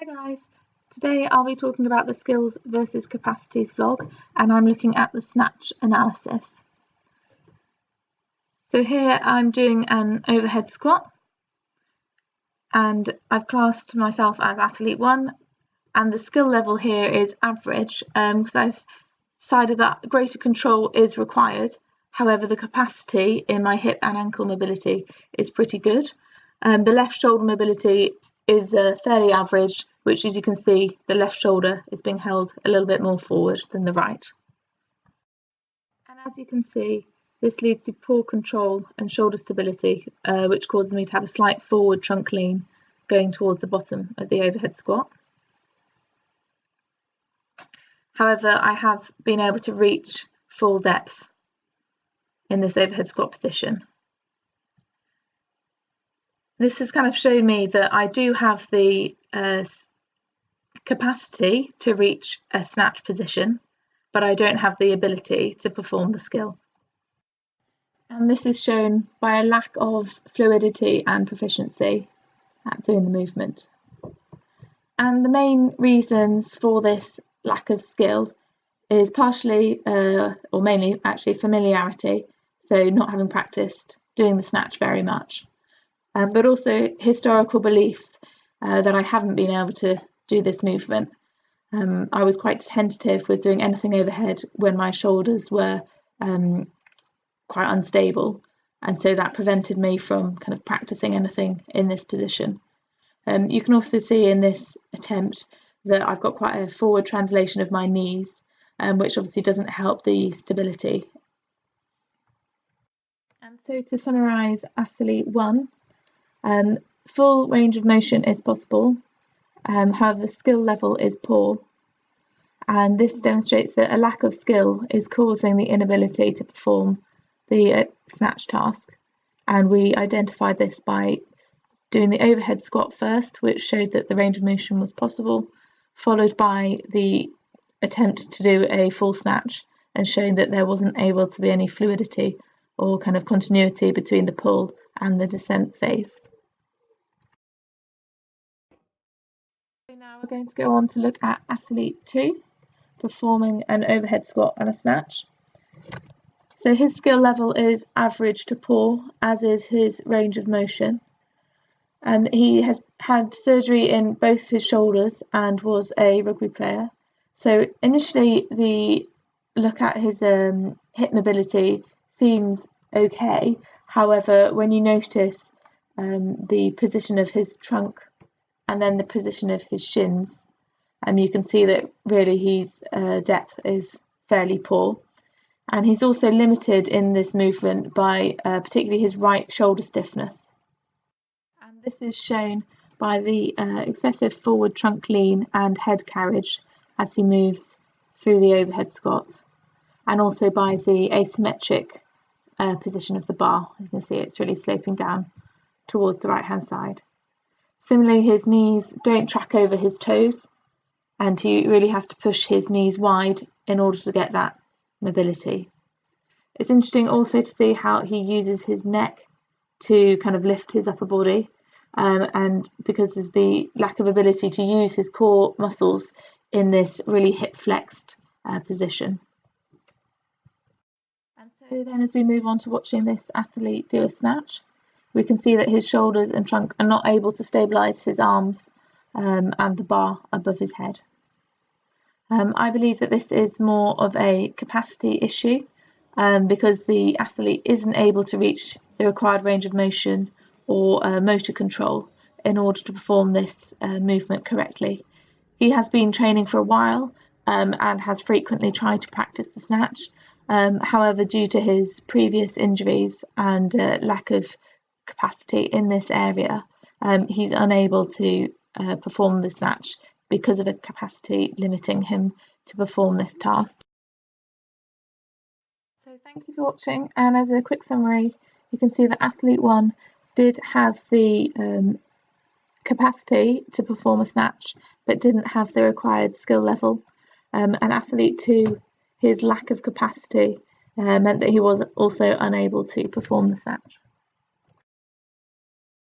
Hi guys, today I'll be talking about the skills versus capacities vlog, and I'm looking at the snatch analysis. So here I'm doing an overhead squat and I've classed myself as athlete 1, and the skill level here is average because I've decided that greater control is required. However, the capacity in my hip and ankle mobility is pretty good. The left shoulder mobility is fairly average, which, as you can see, the left shoulder is being held a little bit more forward than the right. And as you can see, this leads to poor control and shoulder stability, which causes me to have a slight forward trunk lean going towards the bottom of the overhead squat. However, I have been able to reach full depth in this overhead squat position. This has kind of shown me that I do have the capacity to reach a snatch position, but I don't have the ability to perform the skill. And this is shown by a lack of fluidity and proficiency at doing the movement. And the main reasons for this lack of skill is partially, or mainly actually, familiarity, so not having practiced doing the snatch very much. But also historical beliefs that I haven't been able to do this movement. I was quite tentative with doing anything overhead when my shoulders were quite unstable, and so that prevented me from kind of practicing anything in this position. You can also see in this attempt that I've got quite a forward translation of my knees, which obviously doesn't help the stability. And so to summarise athlete 1, full range of motion is possible, however the skill level is poor, and this demonstrates that a lack of skill is causing the inability to perform the snatch task. And we identified this by doing the overhead squat first, which showed that the range of motion was possible, followed by the attempt to do a full snatch and showing that there wasn't able to be any fluidity or kind of continuity between the pull and the descent phase. So now we're going to go on to look at athlete 2, performing an overhead squat and a snatch. So his skill level is average to poor, as is his range of motion. He has had surgery in both his shoulders and was a rugby player. So initially the look at his hip mobility seems okay. However, when you notice the position of his trunk and then the position of his shins, you can see that really his depth is fairly poor. And he's also limited in this movement by particularly his right shoulder stiffness. And this is shown by the excessive forward trunk lean and head carriage as he moves through the overhead squat, and also by the asymmetric position of the bar. As you can see, it's really sloping down towards the right hand side. Similarly, his knees don't track over his toes, and he really has to push his knees wide in order to get that mobility. It's interesting also to see how he uses his neck to kind of lift his upper body, and because there's the lack of ability to use his core muscles in this really hip flexed position. And so then as we move on to watching this athlete do a snatch, we can see that his shoulders and trunk are not able to stabilise his arms and the bar above his head. I believe that this is more of a capacity issue because the athlete isn't able to reach the required range of motion or motor control in order to perform this movement correctly. He has been training for a while and has frequently tried to practice the snatch. However, due to his previous injuries and lack of capacity in this area, he's unable to perform the snatch because of a capacity limiting him to perform this task. So thank you for watching, and as a quick summary, you can see that athlete 1 did have the capacity to perform a snatch but didn't have the required skill level, and athlete 2, his lack of capacity meant that he was also unable to perform the snatch.